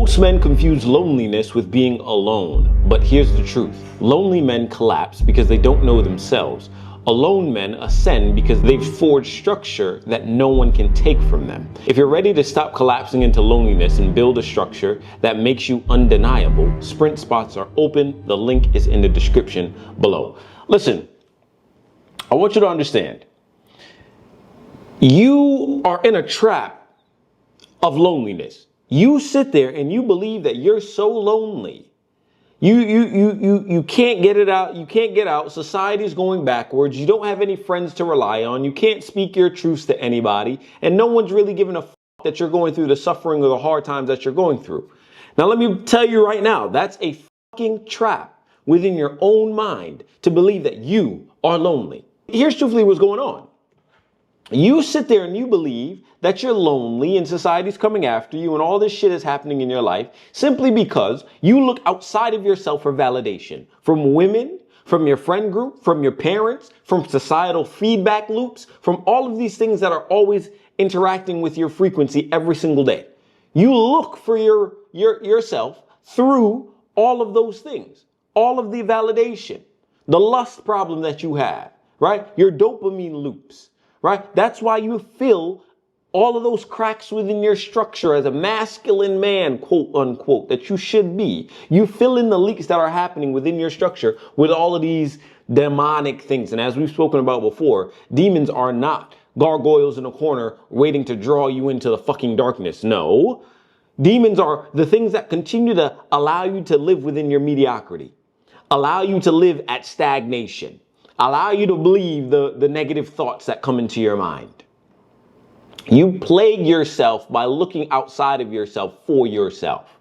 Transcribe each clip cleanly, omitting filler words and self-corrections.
Most men confuse loneliness with being alone, but here's the truth. Lonely men collapse because they don't know themselves. Alone men ascend because they've forged structure that no one can take from them. If you're ready to stop collapsing into loneliness and build a structure that makes you undeniable, sprint spots are open. The link is in the description below. Listen, I want you to understand. You are in a trap of loneliness. You sit there and you believe that you're so lonely. You can't get it out. You can't get out. Society's going backwards. You don't have any friends to rely on. You can't speak your truths to anybody. And no one's really giving a fuck that you're going through the suffering or the hard times that you're going through. Now, let me tell you right now, that's a fucking trap within your own mind to believe that you are lonely. Here's truthfully what's going on. You sit there and you believe that you're lonely and society's coming after you and all this shit is happening in your life simply because you look outside of yourself for validation from women, from your friend group, from your parents, from societal feedback loops, from all of these things that are always interacting with your frequency every single day. You look for yourself through all of those things, all of the validation, the lust problem that you have, right? Your dopamine loops. Right? That's why you fill all of those cracks within your structure as a masculine man, quote unquote, that you should be. You fill in the leaks that are happening within your structure with all of these demonic things. And as we've spoken about before, demons are not gargoyles in a corner waiting to draw you into the fucking darkness. No, demons are the things that continue to allow you to live within your mediocrity, allow you to live at stagnation, allow you to believe the negative thoughts that come into your mind. You plague yourself by looking outside of yourself for yourself.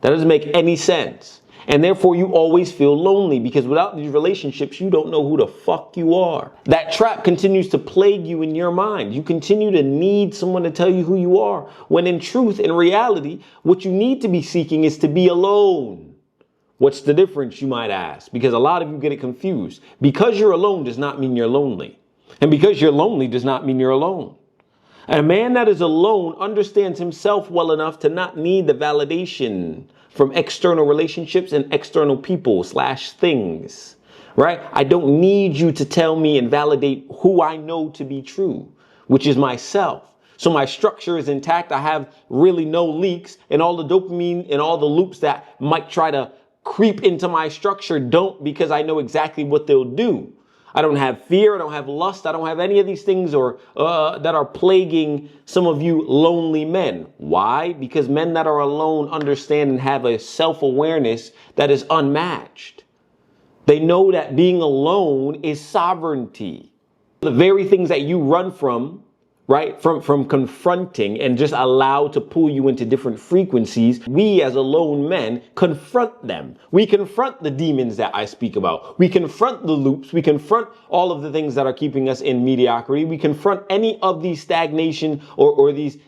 That doesn't make any sense. And therefore you always feel lonely because without these relationships, you don't know who the fuck you are. That trap continues to plague you in your mind. You continue to need someone to tell you who you are. When in truth, in reality, what you need to be seeking is to be alone. What's the difference, you might ask? Because a lot of you get it confused. Because you're alone does not mean you're lonely. And because you're lonely does not mean you're alone. And a man that is alone understands himself well enough to not need the validation from external relationships and external people / things, right? I don't need you to tell me and validate who I know to be true, which is myself. So my structure is intact. I have really no leaks, and all the dopamine and all the loops that might try to creep into my structure don't, because I know exactly what they'll do. I don't have fear. I don't have lust. I don't have any of these things that are plaguing some of you lonely men. Why? Because men that are alone understand and have a self-awareness that is unmatched. They know that being alone is sovereignty. The very things that you run from, right, from confronting and just allow to pull you into different frequencies, we as alone men confront them. We confront the demons that I speak about. We confront the loops. We confront all of the things that are keeping us in mediocrity. We confront any of these stagnation or these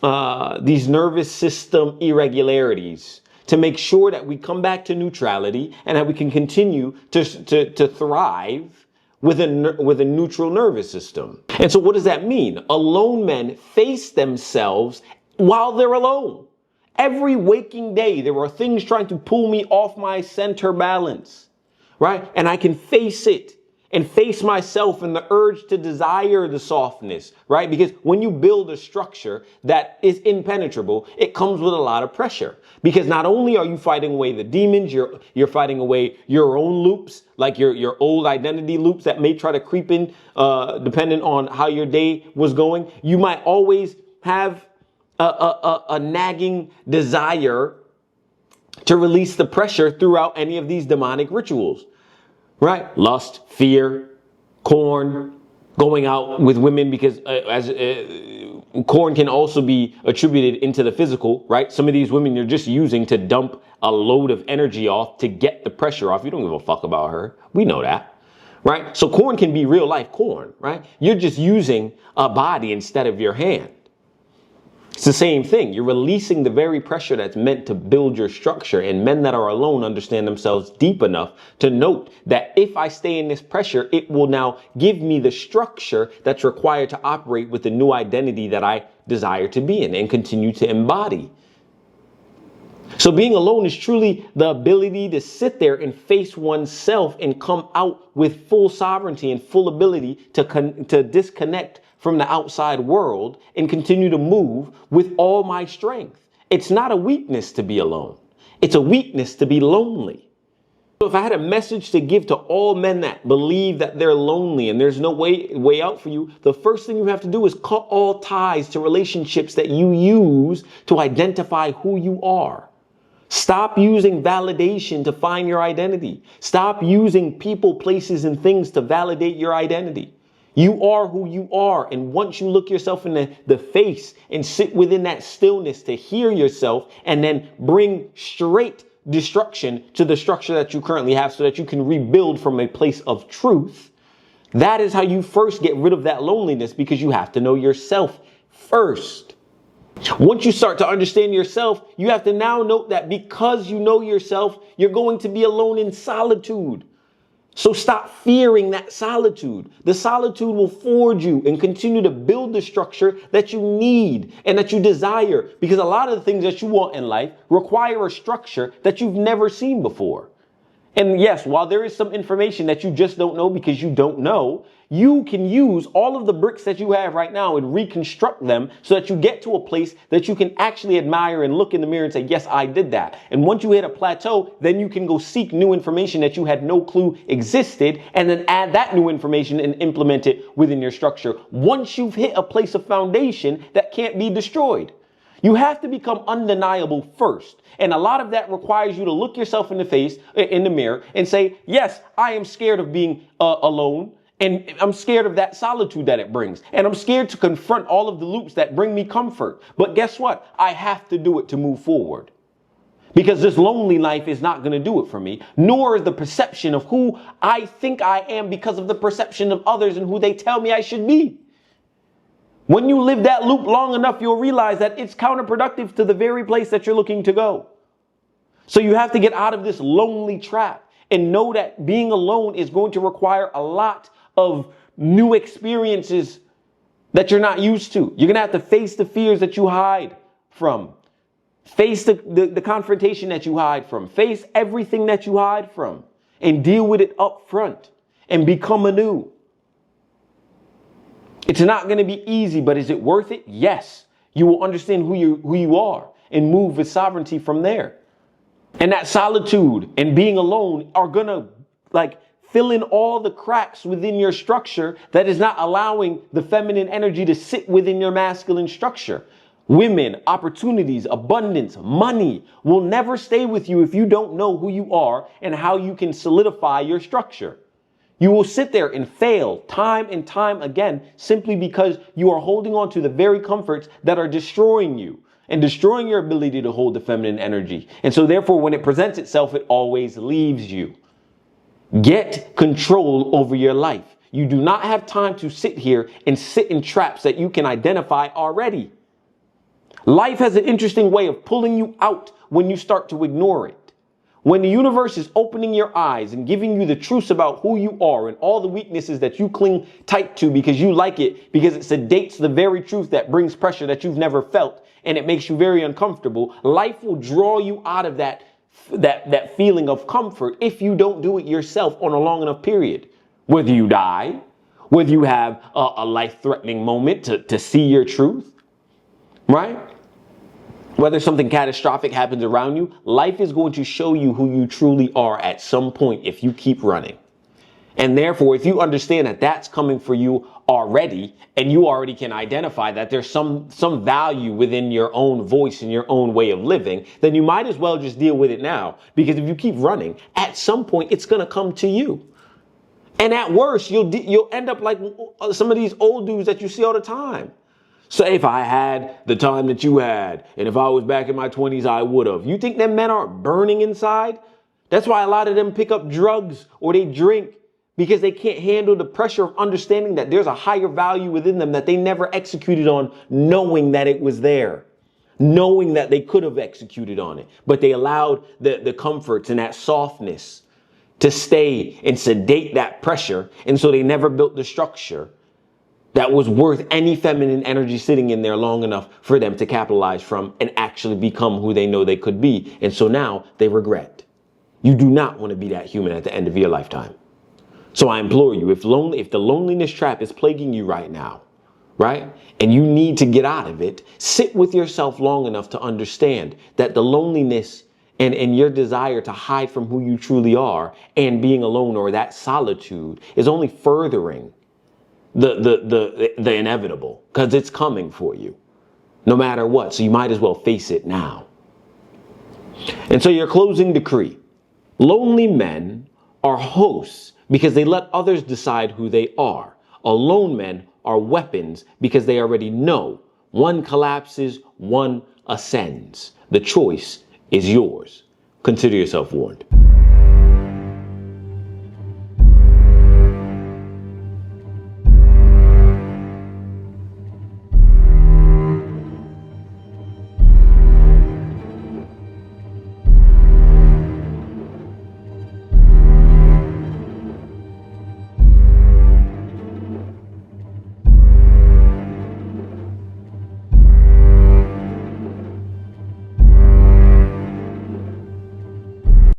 nervous system irregularities to make sure that we come back to neutrality and that we can continue to thrive with a neutral nervous system. And so what does that mean? Alone men face themselves while they're alone. Every waking day, there are things trying to pull me off my center balance, right? And I can face it and face myself and the urge to desire the softness, right? Because when you build a structure that is impenetrable, it comes with a lot of pressure. Because not only are you fighting away the demons, you're fighting away your own loops, like your old identity loops that may try to creep in, depending on how your day was going. You might always have a nagging desire to release the pressure throughout any of these demonic rituals. Right? Lust, fear, corn, going out with women, because corn can also be attributed into the physical, right? Some of these women you're just using to dump a load of energy off to get the pressure off. You don't give a fuck about her. We know that, right? So corn can be real life corn, right? You're just using a body instead of your hand. It's the same thing. You're releasing the very pressure that's meant to build your structure. And men that are alone understand themselves deep enough to note that if I stay in this pressure, it will now give me the structure that's required to operate with the new identity that I desire to be in and continue to embody. So being alone is truly the ability to sit there and face oneself and come out with full sovereignty and full ability to disconnect from the outside world and continue to move with all my strength. It's not a weakness to be alone. It's a weakness to be lonely. So if I had a message to give to all men that believe that they're lonely and there's no way out for you, the first thing you have to do is cut all ties to relationships that you use to identify who you are. Stop using validation to find your identity. Stop using people, places, and things to validate your identity. You are who you are. And once you look yourself in the face and sit within that stillness to hear yourself and then bring straight destruction to the structure that you currently have so that you can rebuild from a place of truth, that is how you first get rid of that loneliness, because you have to know yourself first. Once you start to understand yourself, you have to now note that because you know yourself, you're going to be alone in solitude. So stop fearing that solitude. The solitude will forge you and continue to build the structure that you need and that you desire, because a lot of the things that you want in life require a structure that you've never seen before. And yes, while there is some information that you just don't know because you don't know, you can use all of the bricks that you have right now and reconstruct them so that you get to a place that you can actually admire and look in the mirror and say, yes, I did that. And once you hit a plateau, then you can go seek new information that you had no clue existed, and then add that new information and implement it within your structure. Once you've hit a place of foundation that can't be destroyed. You have to become undeniable first. And a lot of that requires you to look yourself in the face, in the mirror, and say, yes, I am scared of being alone. And I'm scared of that solitude that it brings. And I'm scared to confront all of the loops that bring me comfort. But guess what? I have to do it to move forward. Because this lonely life is not going to do it for me, nor is the perception of who I think I am because of the perception of others and who they tell me I should be. When you live that loop long enough, you'll realize that it's counterproductive to the very place that you're looking to go. So you have to get out of this lonely trap and know that being alone is going to require a lot of new experiences that you're not used to. You're going to have to face the fears that you hide from. Face the confrontation that you hide from. Face everything that you hide from and deal with it up front and become anew. It's not going to be easy, but is it worth it? Yes. You will understand who you are and move with sovereignty from there. And that solitude and being alone are going to fill in all the cracks within your structure that is not allowing the feminine energy to sit within your masculine structure. Women, opportunities, abundance, money will never stay with you if you don't know who you are and how you can solidify your structure. You will sit there and fail time and time again simply because you are holding on to the very comforts that are destroying you and destroying your ability to hold the feminine energy. And so therefore, when it presents itself, it always leaves you. Get control over your life. You do not have time to sit here and sit in traps that you can identify already. Life has an interesting way of pulling you out when you start to ignore it. When the universe is opening your eyes and giving you the truths about who you are and all the weaknesses that you cling tight to because you like it, because it sedates the very truth that brings pressure that you've never felt, and it makes you very uncomfortable, life will draw you out of that feeling of comfort if you don't do it yourself on a long enough period. Whether you die, whether you have a life-threatening moment to see your truth, right? Whether something catastrophic happens around you, life is going to show you who you truly are at some point if you keep running. And therefore, if you understand that that's coming for you already, and you already can identify that there's some value within your own voice and your own way of living, then you might as well just deal with it now. Because if you keep running, at some point, it's going to come to you. And at worst, you'll end up like some of these old dudes that you see all the time. Say if I had the time that you had, and if I was back in my 20s, I would have. You think them men aren't burning inside? That's why a lot of them pick up drugs or they drink, because they can't handle the pressure of understanding that there's a higher value within them that they never executed on, knowing that it was there, knowing that they could have executed on it. But they allowed the comforts and that softness to stay and sedate that pressure. And so they never built the structure that was worth any feminine energy sitting in there long enough for them to capitalize from and actually become who they know they could be. And so now they regret. You do not want to be that human at the end of your lifetime. So I implore you, if the loneliness trap is plaguing you right now, right, and you need to get out of it, sit with yourself long enough to understand that the loneliness and your desire to hide from who you truly are and being alone, or that solitude, is only furthering the inevitable, because it's coming for you no matter what. So you might as well face it now. And so your closing decree: lonely men are hosts because they let others decide who they are. Alone men are weapons because they already know. One collapses, one ascends. The choice is yours. Consider yourself warned.